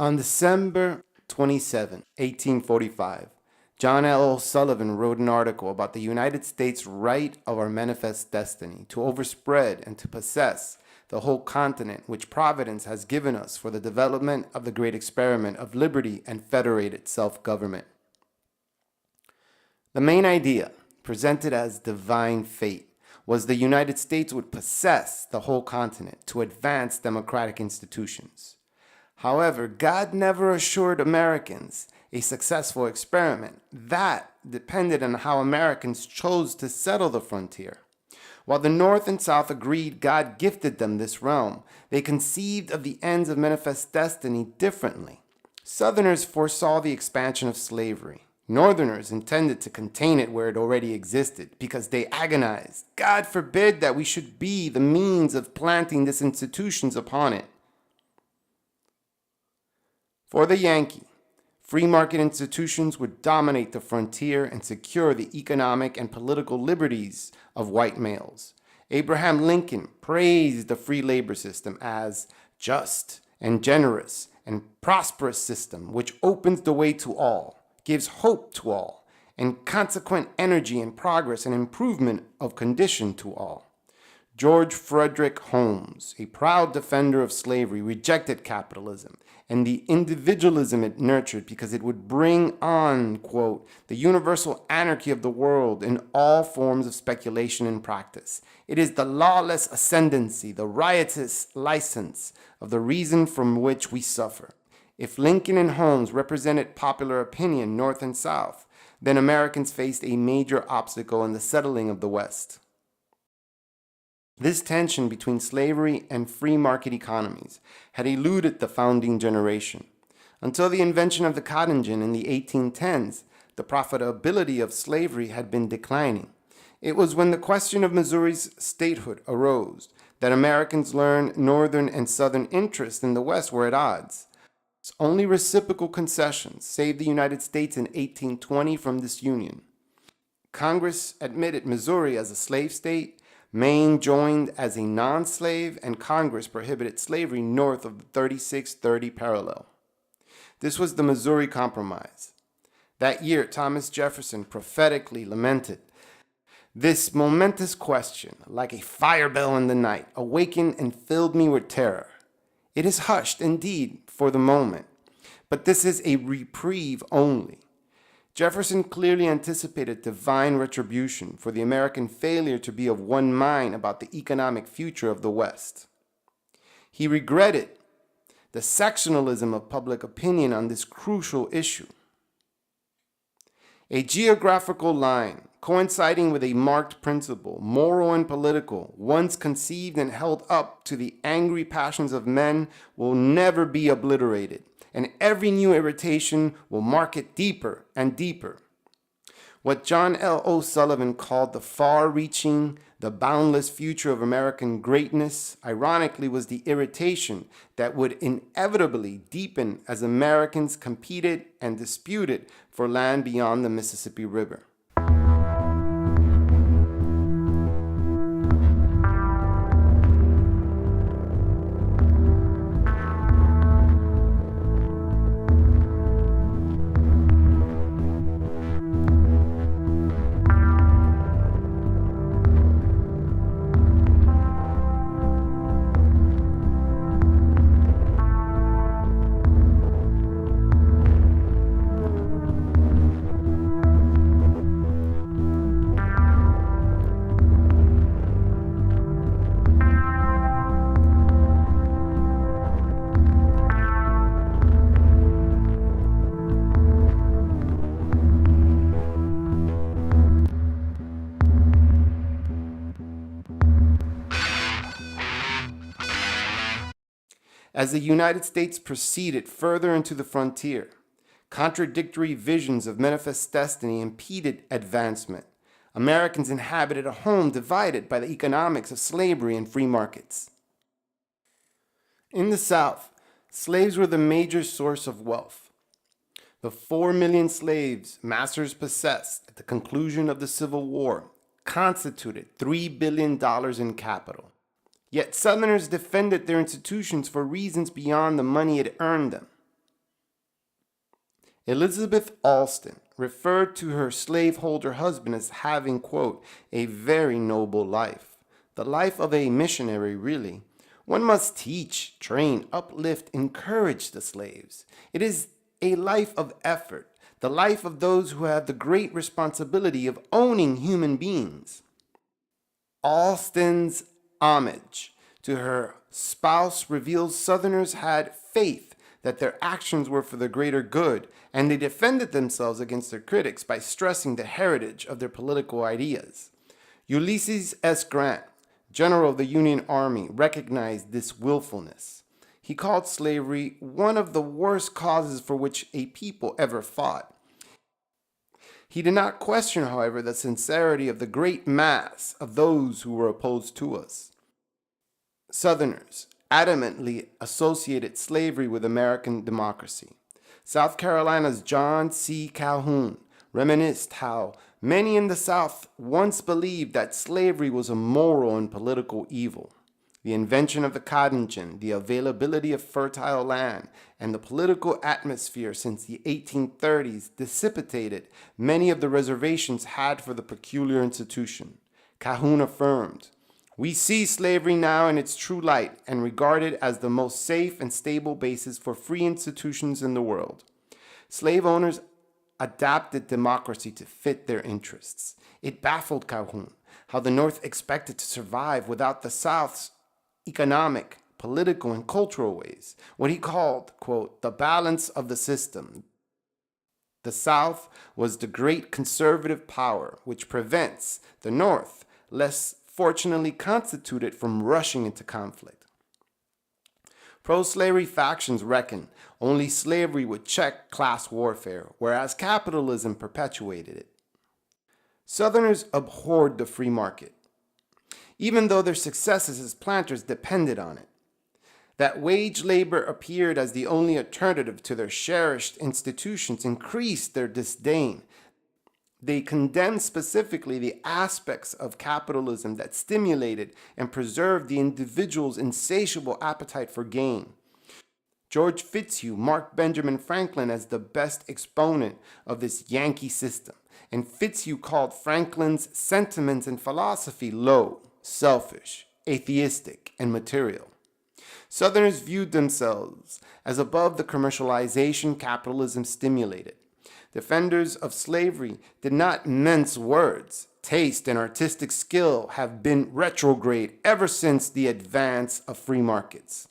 On December 27, 1845, John L. O'Sullivan wrote an article about the United States' right of our manifest destiny to overspread and to possess the whole continent which Providence has given us for the development of the great experiment of liberty and federated self-government. The main idea, presented as divine fate, was the United States would possess the whole continent to advance democratic institutions. However, God never assured Americans a successful experiment. That depended on how Americans chose to settle the frontier. While the North and South agreed God gifted them this realm, they conceived of the ends of manifest destiny differently. Southerners foresaw the expansion of slavery. Northerners intended to contain it where it already existed because they agonized, God forbid that we should be the means of planting these institutions upon it. For the Yankee, free market institutions would dominate the frontier and secure the economic and political liberties of white males. Abraham Lincoln praised the free labor system as just and generous and prosperous system which opens the way to all, gives hope to all, and consequent energy and progress and improvement of condition to all. George Frederick Holmes, a proud defender of slavery, rejected capitalism and the individualism it nurtured because it would bring on, quote, the universal anarchy of the world in all forms of speculation and practice. It is the lawless ascendancy, the riotous license of the reason from which we suffer. If Lincoln and Holmes represented popular opinion north and south, then Americans faced a major obstacle in the settling of the West. This tension between slavery and free market economies had eluded the founding generation. Until the invention of the cotton gin in the 1810s, the profitability of slavery had been declining. It was when the question of Missouri's statehood arose that Americans learned Northern and Southern interests in the West were at odds. Only reciprocal concessions saved the United States in 1820 from disunion. Congress admitted Missouri as a slave state, Maine joined as a non-slave, and Congress prohibited slavery north of the 3630 parallel. This was the Missouri Compromise. That year, Thomas Jefferson prophetically lamented, "This momentous question, like a fire bell in the night, awakened and filled me with terror. It is hushed, indeed, for the moment, but this is a reprieve only." Jefferson clearly anticipated divine retribution for the American failure to be of one mind about the economic future of the West. He regretted the sectionalism of public opinion on this crucial issue. A geographical line coinciding with a marked principle, moral and political, once conceived and held up to the angry passions of men, will never be obliterated, and every new irritation will mark it deeper and deeper. What John L. O'Sullivan called the far-reaching, the boundless future of American greatness, ironically was the irritation that would inevitably deepen as Americans competed and disputed for land beyond the Mississippi River. As the United States proceeded further into the frontier, contradictory visions of manifest destiny impeded advancement. Americans inhabited a home divided by the economics of slavery and free markets. In the South, slaves were the major source of wealth. The 4 million slaves masters possessed at the conclusion of the Civil War constituted $3 billion in capital. Yet Southerners defended their institutions for reasons beyond the money it earned them. Elizabeth Alston referred to her slaveholder husband as having, quote, a very noble life. The life of a missionary, really. One must teach, train, uplift, encourage the slaves. It is a life of effort, the life of those who have the great responsibility of owning human beings. Alston's homage to her spouse reveals Southerners had faith that their actions were for the greater good, and they defended themselves against their critics by stressing the heritage of their political ideas. Ulysses S. Grant, general of the Union Army, recognized this willfulness. He called slavery one of the worst causes for which a people ever fought. He did not question, however, the sincerity of the great mass of those who were opposed to us. Southerners adamantly associated slavery with American democracy. South Carolina's John C. Calhoun reminisced how many in the South once believed that slavery was a moral and political evil. The invention of the cotton gin, the availability of fertile land, and the political atmosphere since the 1830s dissipated many of the reservations had for the peculiar institution. Calhoun affirmed, "We see slavery now in its true light and regard it as the most safe and stable basis for free institutions in the world." Slave owners adapted democracy to fit their interests. It baffled Calhoun how the North expected to survive without the South's economic, political, and cultural ways, what he called, quote, the balance of the system. The South was the great conservative power which prevents the North, less fortunately constituted, from rushing into conflict. Pro-slavery factions reckon only slavery would check class warfare, whereas capitalism perpetuated it. Southerners abhorred the free market, even though their successes as planters depended on it. That wage labor appeared as the only alternative to their cherished institutions increased their disdain. They condemned specifically the aspects of capitalism that stimulated and preserved the individual's insatiable appetite for gain. George Fitzhugh marked Benjamin Franklin as the best exponent of this Yankee system, and Fitzhugh called Franklin's sentiments and philosophy low, selfish, atheistic, and material. Southerners viewed themselves as above the commercialization capitalism stimulated. Defenders of slavery did not mince words. Taste and artistic skill have been retrograde ever since the advance of free markets.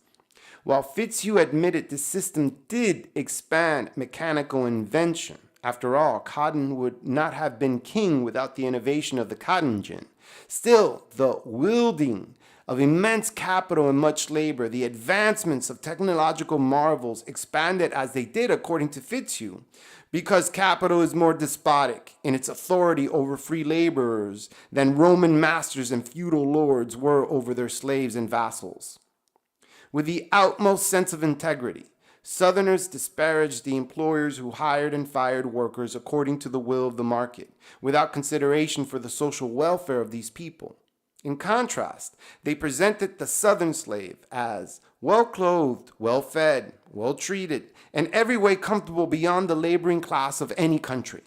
While Fitzhugh admitted the system did expand mechanical invention, after all, cotton would not have been king without the innovation of the cotton gin. Still, the wielding of immense capital and much labor, the advancements of technological marvels expanded as they did according to Fitzhugh, because capital is more despotic in its authority over free laborers than Roman masters and feudal lords were over their slaves and vassals. With the utmost sense of integrity, Southerners disparaged the employers who hired and fired workers according to the will of the market, without consideration for the social welfare of these people. In contrast, they presented the Southern slave as well-clothed, well-fed, well-treated, and every way comfortable beyond the laboring class of any country.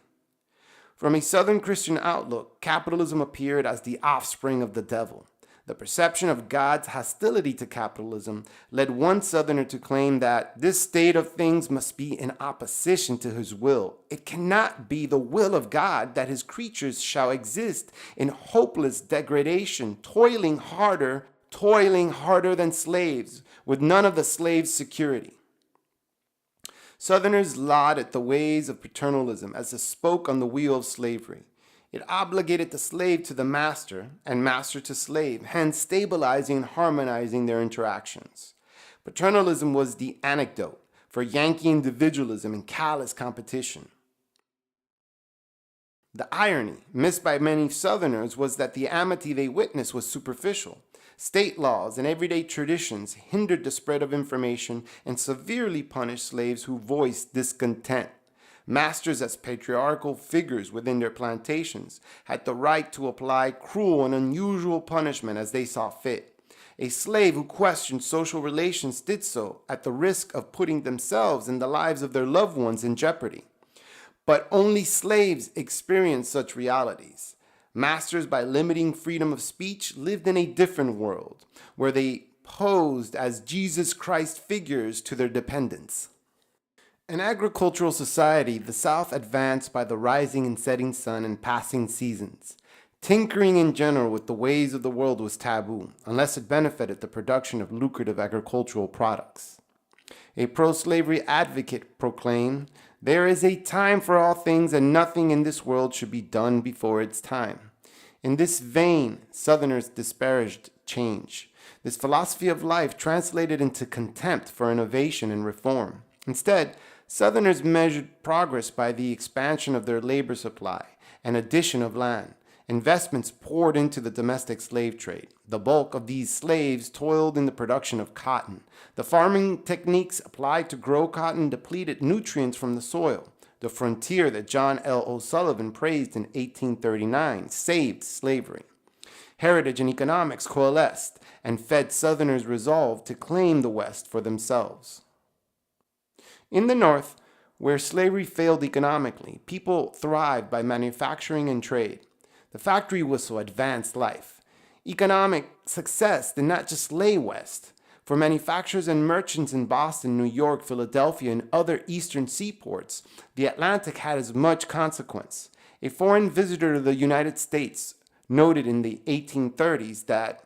From a Southern Christian outlook, capitalism appeared as the offspring of the devil. The perception of God's hostility to capitalism led one Southerner to claim that this state of things must be in opposition to his will. It cannot be the will of God that his creatures shall exist in hopeless degradation, toiling harder than slaves, with none of the slave's security. Southerners lauded the ways of paternalism as a spoke on the wheel of slavery. It obligated the slave to the master and master to slave, hence stabilizing and harmonizing their interactions. Paternalism was the antidote for Yankee individualism and callous competition. The irony, missed by many Southerners, was that the amity they witnessed was superficial. State laws and everyday traditions hindered the spread of information and severely punished slaves who voiced discontent. Masters, as patriarchal figures within their plantations, had the right to apply cruel and unusual punishment as they saw fit. A slave who questioned social relations did so at the risk of putting themselves and the lives of their loved ones in jeopardy. But only slaves experienced such realities. Masters, by limiting freedom of speech, lived in a different world, where they posed as Jesus Christ figures to their dependents. In agricultural society, the South advanced by the rising and setting sun and passing seasons. Tinkering in general with the ways of the world was taboo, unless it benefited the production of lucrative agricultural products. A pro-slavery advocate proclaimed, "There is a time for all things, and nothing in this world should be done before its time." In this vein, Southerners disparaged change. This philosophy of life translated into contempt for innovation and reform. Instead, Southerners measured progress by the expansion of their labor supply and addition of land. Investments poured into the domestic slave trade. The bulk of these slaves toiled in the production of cotton. The farming techniques applied to grow cotton depleted nutrients from the soil. The frontier that John L. O'Sullivan praised in 1839 saved slavery. Heritage and economics coalesced and fed Southerners' resolve to claim the West for themselves. In the North, where slavery failed economically, people thrived by manufacturing and trade. The factory whistle advanced life. Economic success did not just lay west. For manufacturers and merchants in Boston, New York, Philadelphia, and other eastern seaports, the Atlantic had as much consequence. A foreign visitor to the United States noted in the 1830s that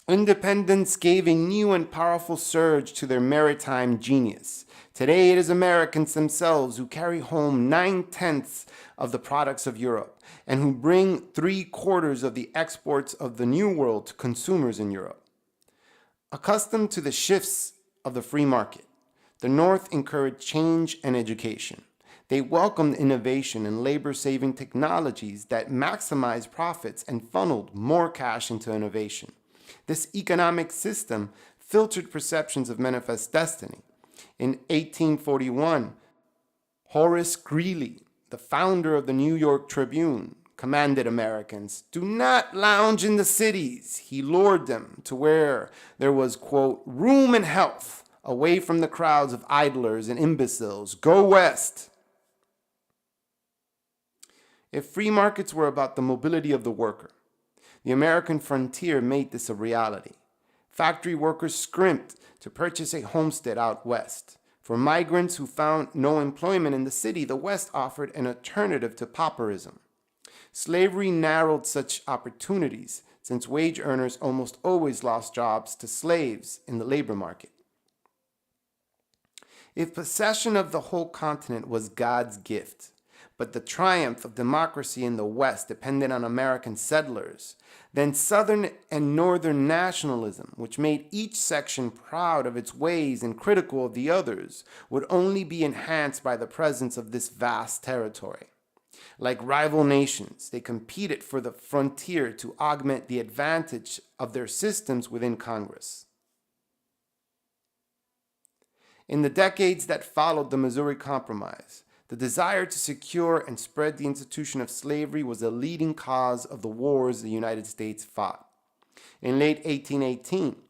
independence gave a new and powerful surge to their maritime genius. Today it is Americans themselves who carry home 9/10 of the products of Europe and who bring 3/4 of the exports of the New World to consumers in Europe. Accustomed to the shifts of the free market, the North encouraged change and education. They welcomed innovation and labor-saving technologies that maximized profits and funneled more cash into innovation. This economic system filtered perceptions of manifest destiny. In 1841, Horace Greeley, the founder of the New York Tribune, commanded Americans, "Do not lounge in the cities." He lured them to where there was, quote, "room and health, away from the crowds of idlers and imbeciles. Go west." If free markets were about the mobility of the worker, the American frontier made this a reality. Factory workers scrimped to purchase a homestead out west. For migrants who found no employment in the city, the West offered an alternative to pauperism. Slavery narrowed such opportunities, since wage earners almost always lost jobs to slaves in the labor market. If possession of the whole continent was God's gift, but the triumph of democracy in the West depended on American settlers, then Southern and Northern nationalism, which made each section proud of its ways and critical of the others, would only be enhanced by the presence of this vast territory. Like rival nations, they competed for the frontier to augment the advantage of their systems within Congress. In the decades that followed the Missouri Compromise, the desire to secure and spread the institution of slavery was a leading cause of the wars the United States fought. In late 1818,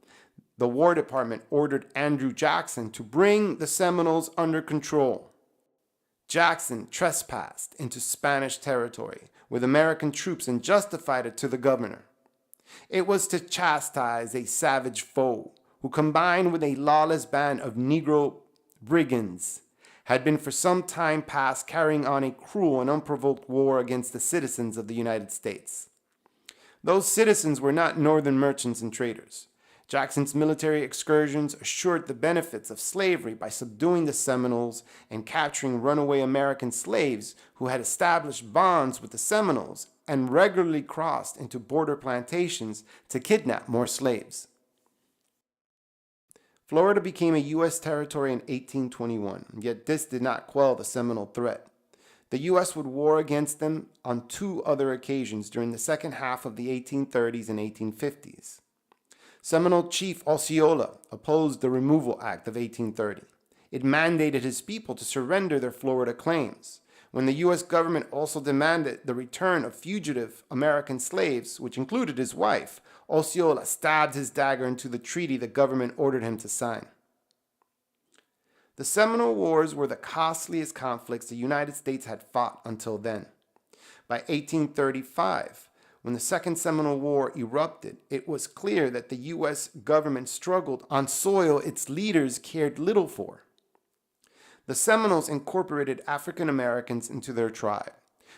the War Department ordered Andrew Jackson to bring the Seminoles under control. Jackson trespassed into Spanish territory with American troops and justified it to the governor. It was to chastise a savage foe who, combined with a lawless band of Negro brigands, had been for some time past carrying on a cruel and unprovoked war against the citizens of the United States. Those citizens were not Northern merchants and traders. Jackson's military excursions assured the benefits of slavery by subduing the Seminoles and capturing runaway American slaves who had established bonds with the Seminoles and regularly crossed into border plantations to kidnap more slaves. Florida became a U.S. territory in 1821, yet this did not quell the Seminole threat. The U.S. would war against them on 2 other occasions during the second half of the 1830s and 1850s. Seminole Chief Osceola opposed the Removal Act of 1830. It mandated his people to surrender their Florida claims. When the U.S. government also demanded the return of fugitive American slaves, which included his wife, Osceola stabbed his dagger into the treaty the government ordered him to sign. The Seminole Wars were the costliest conflicts the United States had fought until then. By 1835, when the Second Seminole War erupted, it was clear that the U.S. government struggled on soil its leaders cared little for. The Seminoles incorporated African Americans into their tribe.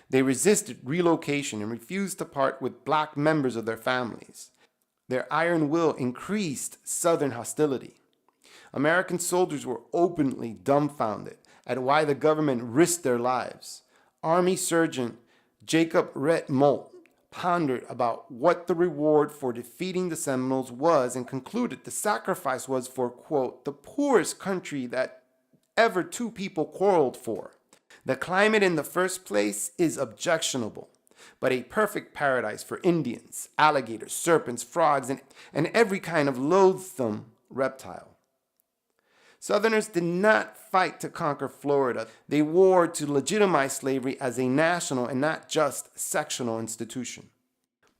They resisted relocation and refused to part with black members of their families. Their iron will increased Southern hostility. American soldiers were openly dumbfounded at why the government risked their lives. Army Sergeant Jacob Rhett Moult pondered about what the reward for defeating the Seminoles was and concluded the sacrifice was for, quote, the poorest country that ever two people quarreled for. The climate in the first place is objectionable, but a perfect paradise for Indians, alligators, serpents, frogs, and every kind of loathsome reptile. Southerners did not fight to conquer Florida. They warred to legitimize slavery as a national and not just sectional institution.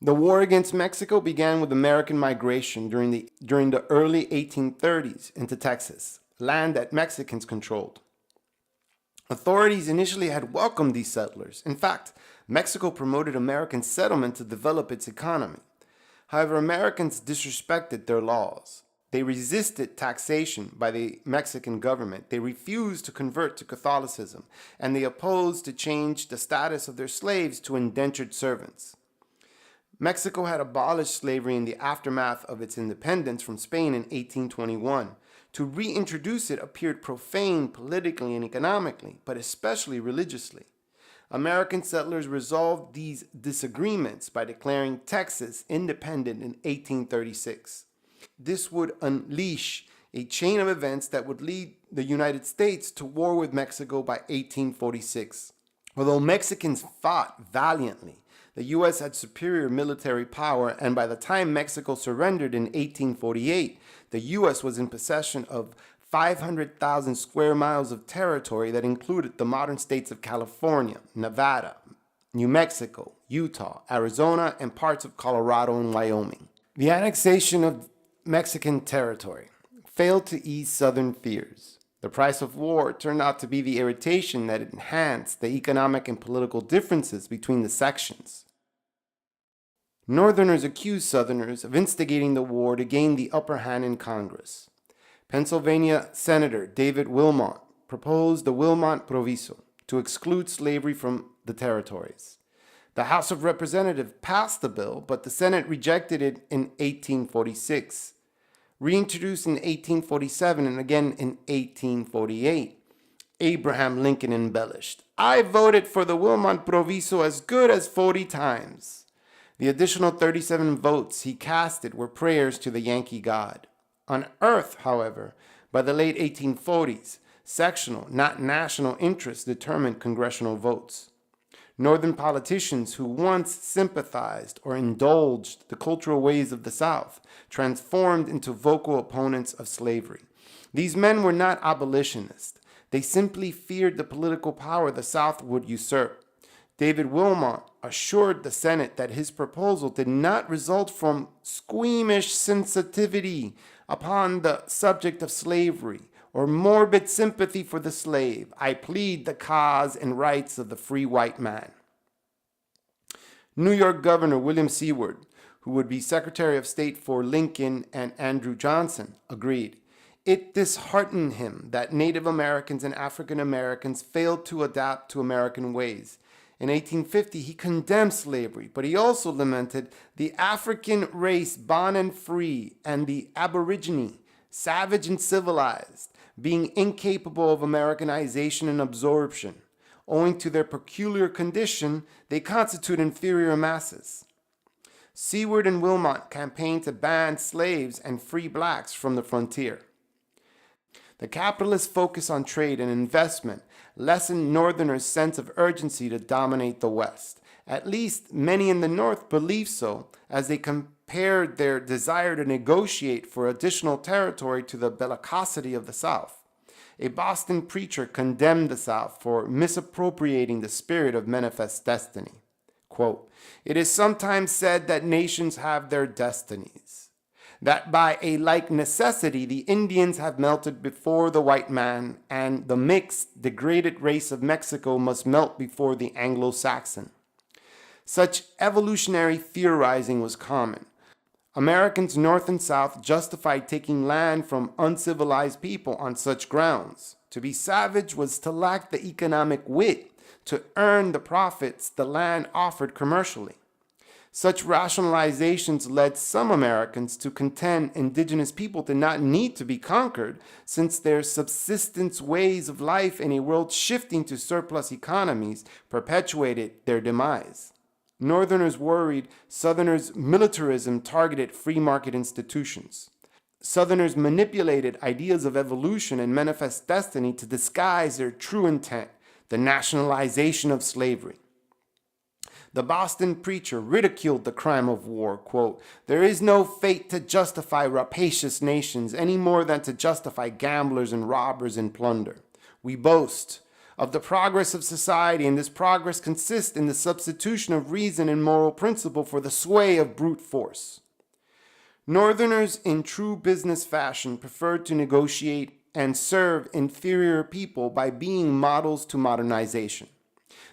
The war against Mexico began with American migration during the early 1830s into Texas, land that Mexicans controlled. Authorities initially had welcomed these settlers. In fact, Mexico promoted American settlement to develop its economy. However, Americans disrespected their laws. They resisted taxation by the Mexican government. They refused to convert to Catholicism, and they opposed to change the status of their slaves to indentured servants. Mexico had abolished slavery in the aftermath of its independence from Spain in 1821. To reintroduce it appeared profane politically and economically, but especially religiously. American settlers resolved these disagreements by declaring Texas independent in 1836. This would unleash a chain of events that would lead the United States to war with Mexico by 1846. Although Mexicans fought valiantly, the U.S. had superior military power, and by the time Mexico surrendered in 1848, the U.S. was in possession of 500,000 square miles of territory that included the modern states of California, Nevada, New Mexico, Utah, Arizona, and parts of Colorado and Wyoming. The annexation of Mexican territory failed to ease Southern fears. The price of war turned out to be the irritation that enhanced the economic and political differences between the sections. Northerners accused Southerners of instigating the war to gain the upper hand in Congress. Pennsylvania Senator David Wilmot proposed the Wilmot Proviso to exclude slavery from the territories. The House of Representatives passed the bill, but the Senate rejected it in 1846. Reintroduced in 1847 and again in 1848, Abraham Lincoln embellished, "I voted for the Wilmot Proviso as good as 40 times. The additional 37 votes he casted were prayers to the Yankee God. On earth, however, by the late 1840s, sectional, not national interests determined congressional votes. Northern politicians who once sympathized or indulged the cultural ways of the South transformed into vocal opponents of slavery. These men were not abolitionists. They simply feared the political power the South would usurp. David Wilmot assured the Senate that his proposal did not result from squeamish sensitivity upon the subject of slavery or morbid sympathy for the slave. I plead the cause and rights of the free white man." New York Governor William Seward, who would be Secretary of State for Lincoln and Andrew Johnson, agreed. It disheartened him that Native Americans and African Americans failed to adapt to American ways. In 1850, he condemned slavery, but he also lamented the African race bond and free and the aborigine, savage and civilized, being incapable of Americanization and absorption. Owing to their peculiar condition, they constitute inferior masses. Seward and Wilmot campaigned to ban slaves and free blacks from the frontier. The capitalist focus on trade and investment lessened Northerners' sense of urgency to dominate the West. At least many in the North believed so, as they compared their desire to negotiate for additional territory to the bellicosity of the South. A Boston preacher condemned the South for misappropriating the spirit of manifest destiny. Quote, "It is sometimes said that nations have their destinies. that by a like necessity the Indians have melted before the white man, and the mixed, degraded race of Mexico must melt before the Anglo-Saxon. Such evolutionary theorizing was common. Americans north and south justified taking land from uncivilized people on such grounds. To be savage was to lack the economic wit to earn the profits the land offered commercially. Such rationalizations led some Americans to contend indigenous people did not need to be conquered, since their subsistence ways of life in a world shifting to surplus economies perpetuated their demise. Northerners worried Southerners' militarism targeted free market institutions. Southerners manipulated ideas of evolution and manifest destiny to disguise their true intent, the nationalization of slavery. The Boston preacher ridiculed the crime of war, quote, "There is no fate to justify rapacious nations any more than to justify gamblers and robbers in plunder. We boast of the progress of society, and this progress consists in the substitution of reason and moral principle for the sway of brute force." Northerners, in true business fashion, preferred to negotiate and serve inferior people by being models to modernization.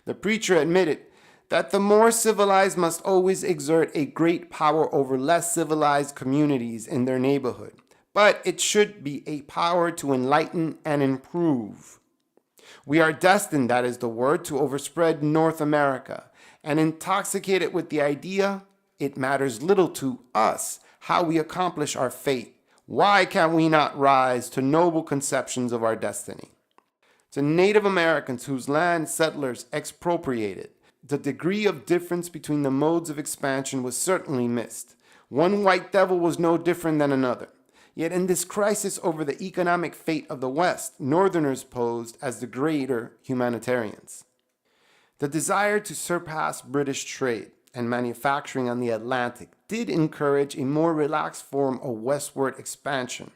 The preacher admitted that the more civilized must always exert a great power over less civilized communities in their neighborhood, but it should be a power to enlighten and improve. We are destined, that is the word, to overspread North America, and intoxicated with the idea, it matters little to us how we accomplish our fate. Why can we not rise to noble conceptions of our destiny? To Native Americans whose land settlers expropriated, the degree of difference between the modes of expansion was certainly missed. One white devil was no different than another. Yet in this crisis over the economic fate of the West, Northerners posed as the greater humanitarians. The desire to surpass British trade and manufacturing on the Atlantic did encourage a more relaxed form of westward expansion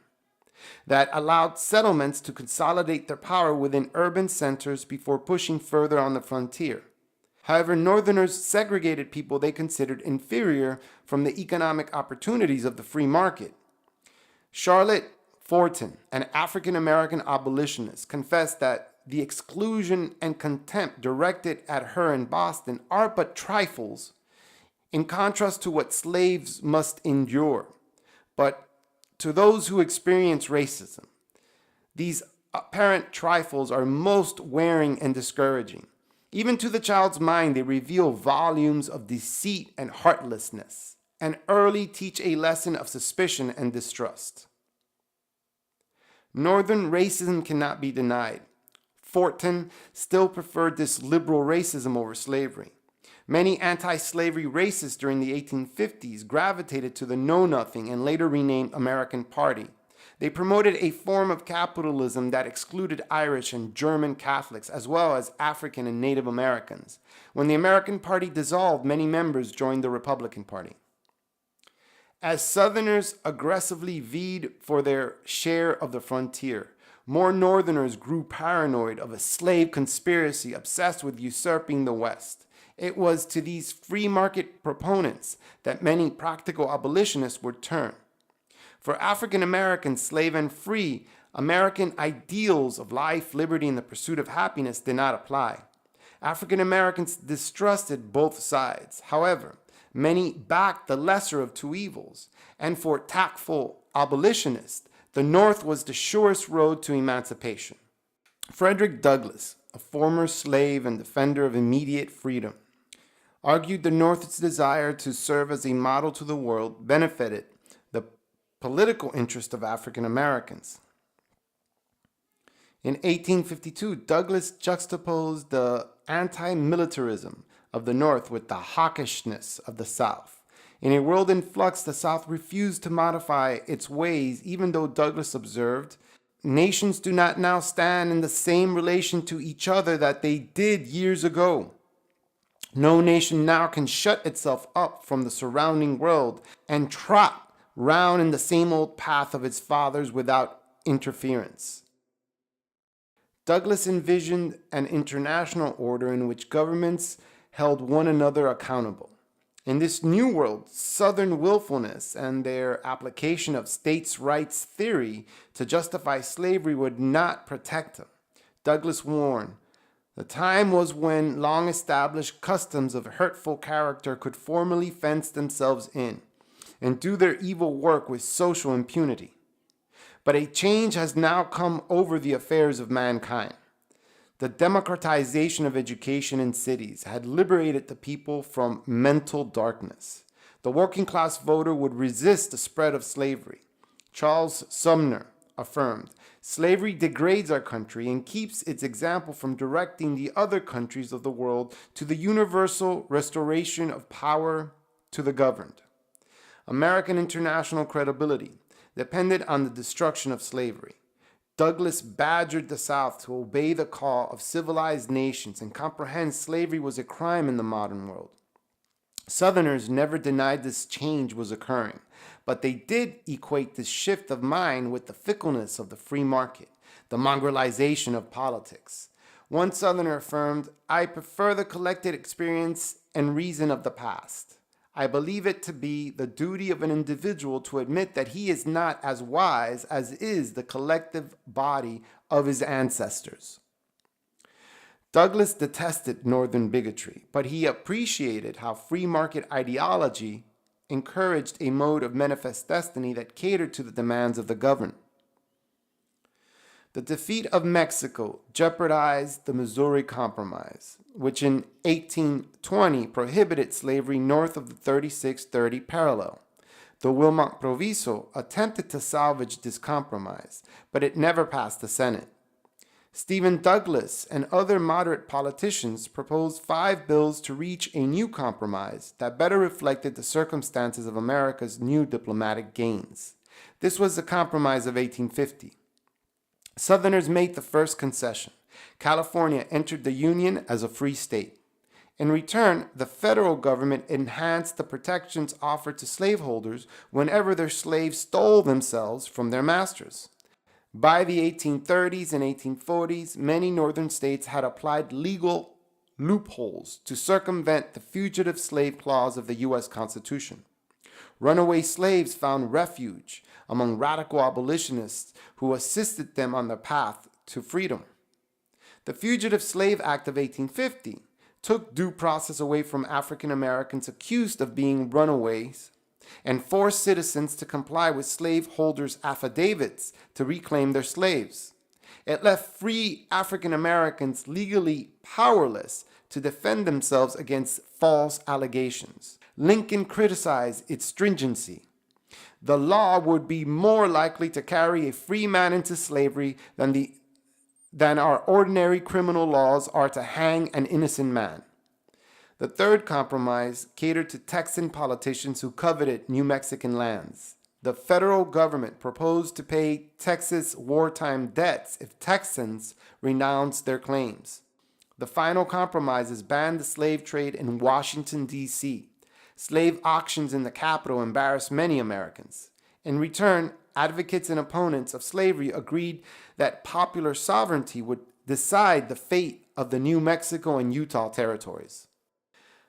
that allowed settlements to consolidate their power within urban centers before pushing further on the frontier. However, Northerners segregated people they considered inferior from the economic opportunities of the free market. Charlotte Fortin, an African-American abolitionist, confessed that the exclusion and contempt directed at her in Boston are but trifles in contrast to what slaves must endure. But to those who experience racism, these apparent trifles are most wearing and discouraging. Even to the child's mind, they reveal volumes of deceit and heartlessness, and early teach a lesson of suspicion and distrust. Northern racism cannot be denied. Fortin still preferred this liberal racism over slavery. Many anti-slavery racists during the 1850s gravitated to the Know-Nothing and later renamed American Party. They promoted a form of capitalism that excluded Irish and German Catholics, as well as African and Native Americans. When the American Party dissolved, many members joined the Republican Party. As Southerners aggressively vied for their share of the frontier, more Northerners grew paranoid of a slave conspiracy obsessed with usurping the West. It was to these free market proponents that many practical abolitionists would turn. For African Americans, slave and free, American ideals of life, liberty, and the pursuit of happiness did not apply. African Americans distrusted both sides. However, many backed the lesser of two evils, and for tactful abolitionists, the North was the surest road to emancipation. Frederick Douglass, a former slave and defender of immediate freedom, argued the North's desire to serve as a model to the world benefited the political interest of African Americans. In 1852, Douglass juxtaposed the anti-militarism of the North with the hawkishness of the South. In a world in flux, the South refused to modify its ways, even though Douglass observed, nations do not now stand in the same relation to each other that they did years ago. No nation now can shut itself up from the surrounding world and trot round in the same old path of its fathers without interference. Douglass envisioned an international order in which governments held one another accountable. In this new world, Southern willfulness and their application of states' rights theory to justify slavery would not protect them. Douglas warned, the time was when long established customs of hurtful character could formally fence themselves in and do their evil work with social impunity. But a change has now come over the affairs of mankind. The democratization of education in cities had liberated the people from mental darkness. The working class voter would resist the spread of slavery. Charles Sumner affirmed, slavery degrades our country and keeps its example from directing the other countries of the world to the universal restoration of power to the governed. American international credibility depended on the destruction of slavery. Douglas badgered the South to obey the call of civilized nations and comprehend slavery was a crime in the modern world. Southerners never denied this change was occurring, but they did equate this shift of mind with the fickleness of the free market, the mongrelization of politics. One Southerner affirmed, I prefer the collected experience and reason of the past. I believe it to be the duty of an individual to admit that he is not as wise as is the collective body of his ancestors. Douglas detested Northern bigotry, but he appreciated how free market ideology encouraged a mode of manifest destiny that catered to the demands of the governed. The defeat of Mexico jeopardized the Missouri Compromise, which in 1820 prohibited slavery north of the 3630 parallel. The Wilmot Proviso attempted to salvage this compromise, but it never passed the Senate. Stephen Douglas and other moderate politicians proposed 5 bills to reach a new compromise that better reflected the circumstances of America's new diplomatic gains. This was the Compromise of 1850. Southerners made the first concession. California entered the Union as a free state. In return, the federal government enhanced the protections offered to slaveholders whenever their slaves stole themselves from their masters. By the 1830s and 1840s, many northern states had applied legal loopholes to circumvent the fugitive slave clause of the U.S. Constitution. Runaway slaves found refuge among radical abolitionists who assisted them on their path to freedom. The Fugitive Slave Act of 1850 took due process away from African Americans accused of being runaways and forced citizens to comply with slaveholders' affidavits to reclaim their slaves. It left free African Americans legally powerless to defend themselves against false allegations. Lincoln criticized its stringency. The law would be more likely to carry a free man into slavery than our ordinary criminal laws are to hang an innocent man. The third compromise catered to Texan politicians who coveted New Mexican lands. The federal government proposed to pay Texas wartime debts if Texans renounced their claims. The final compromises banned the slave trade in Washington, D.C. Slave auctions in the capital embarrassed many Americans. In return, advocates and opponents of slavery agreed that popular sovereignty would decide the fate of the New Mexico and Utah territories.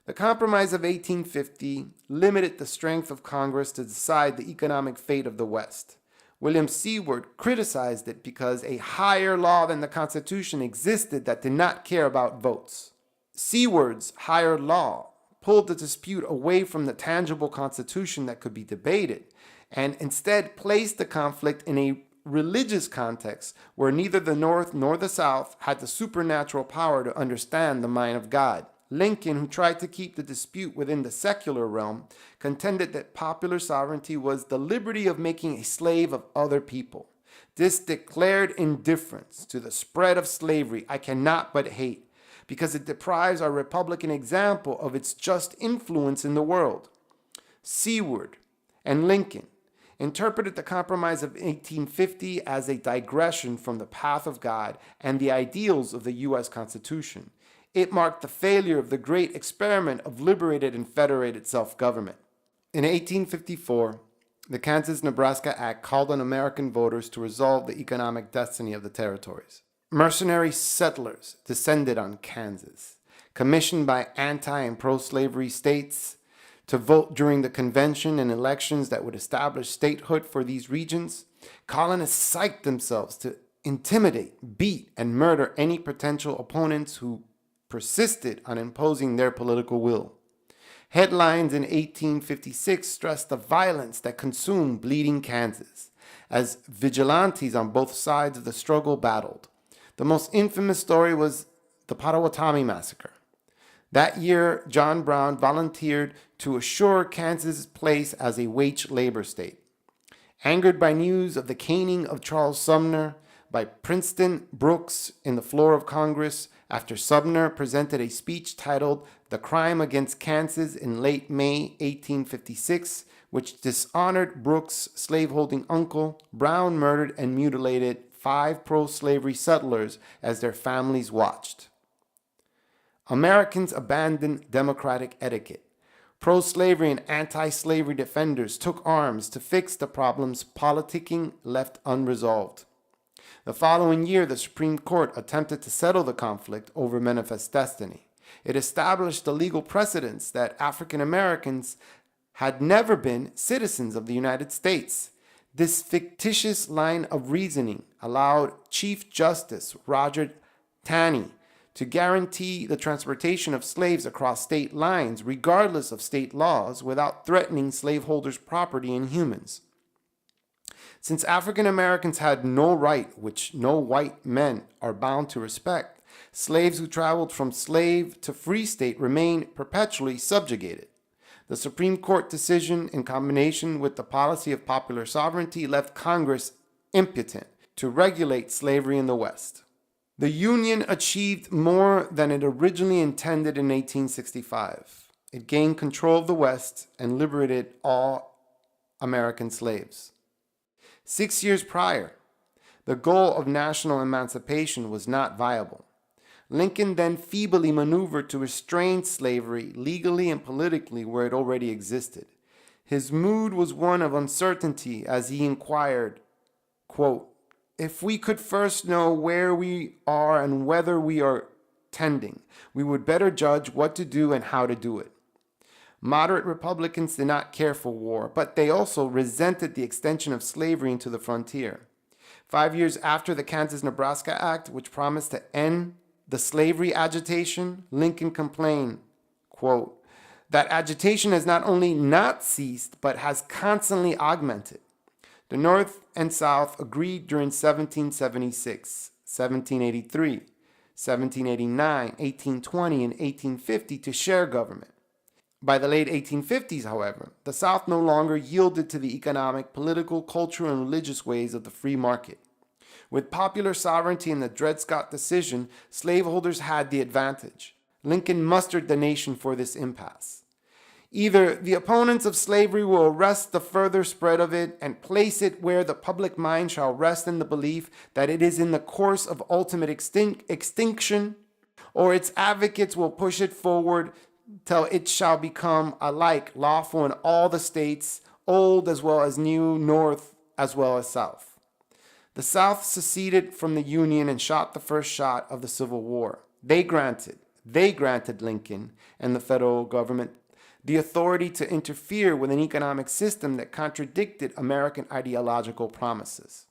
The Compromise of 1850 limited the strength of Congress to decide the economic fate of the West. William Seward criticized it because a higher law than the Constitution existed that did not care about votes. Seward's higher law pulled the dispute away from the tangible Constitution that could be debated and instead placed the conflict in a religious context where neither the North nor the South had the supernatural power to understand the mind of God. Lincoln, who tried to keep the dispute within the secular realm, contended that popular sovereignty was the liberty of making a slave of other people. This declared indifference to the spread of slavery I cannot but hate, because it deprives our Republican example of its just influence in the world. Seward and Lincoln interpreted the Compromise of 1850 as a digression from the path of God and the ideals of the U.S. Constitution. It marked the failure of the great experiment of liberated and federated self-government. In 1854, the Kansas-Nebraska Act called on American voters to resolve the economic destiny of the territories. Mercenary settlers descended on Kansas, commissioned by anti- and pro-slavery states to vote during the convention and elections that would establish statehood for these regions, colonists psyched themselves to intimidate, beat, and murder any potential opponents who persisted on imposing their political will. Headlines in 1856 stressed the violence that consumed bleeding Kansas, as vigilantes on both sides of the struggle battled. The most infamous story was the Potawatomi Massacre. That year, John Brown volunteered to assure Kansas' place as a wage labor state. Angered by news of the caning of Charles Sumner by Princeton Brooks in the floor of Congress after Sumner presented a speech titled "The Crime Against Kansas" in late May 1856, which dishonored Brooks' slaveholding uncle, Brown murdered and mutilated 5 pro-slavery settlers as their families watched. Americans abandoned democratic etiquette. Pro-slavery and anti-slavery defenders took arms to fix the problems politicking left unresolved. The following year, the Supreme Court attempted to settle the conflict over manifest destiny. It established the legal precedents that African Americans had never been citizens of the United States. This fictitious line of reasoning allowed Chief Justice Roger Taney to guarantee the transportation of slaves across state lines, regardless of state laws, without threatening slaveholders' property and humans. Since African Americans had no right, which no white men are bound to respect, slaves who traveled from slave to free state remained perpetually subjugated. The Supreme Court decision, in combination with the policy of popular sovereignty, left Congress impotent to regulate slavery in the West. The Union achieved more than it originally intended in 1865. It gained control of the West and liberated all American slaves. 6 years prior, the goal of national emancipation was not viable. Lincoln then feebly maneuvered to restrain slavery legally and politically where it already existed. His mood was one of uncertainty as he inquired, quote, "If we could first know where we are and whether we are tending, we would better judge what to do and how to do it." Moderate Republicans did not care for war, but they also resented the extension of slavery into the frontier. 5 years after the Kansas-Nebraska Act, which promised to end the slavery agitation, Lincoln complained, quote, "That agitation has not only not ceased, but has constantly augmented." The North and South agreed during 1776, 1783, 1789, 1820, and 1850 to share government. By the late 1850s, however, the South no longer yielded to the economic, political, cultural, and religious ways of the free market. With popular sovereignty and the Dred Scott decision, slaveholders had the advantage. Lincoln mustered the nation for this impasse. Either the opponents of slavery will arrest the further spread of it and place it where the public mind shall rest in the belief that it is in the course of ultimate extinction, or its advocates will push it forward till it shall become alike lawful in all the states, old as well as new, North as well as South. The South seceded from the Union and shot the first shot of the Civil War. They granted Lincoln and the federal government the authority to interfere with an economic system that contradicted American ideological promises.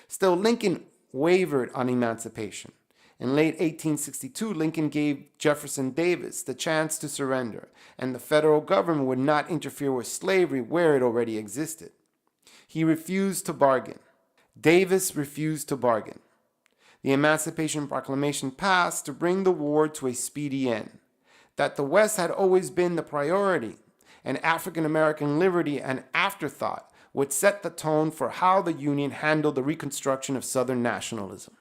Still, Lincoln wavered on emancipation. In late 1862, Lincoln gave Jefferson Davis the chance to surrender, and the federal government would not interfere with slavery where it already existed. He refused to bargain. Davis refused to bargain. The Emancipation Proclamation passed to bring the war to a speedy end. That the West had always been the priority, and African American liberty an afterthought, would set the tone for how the Union handled the reconstruction of Southern nationalism.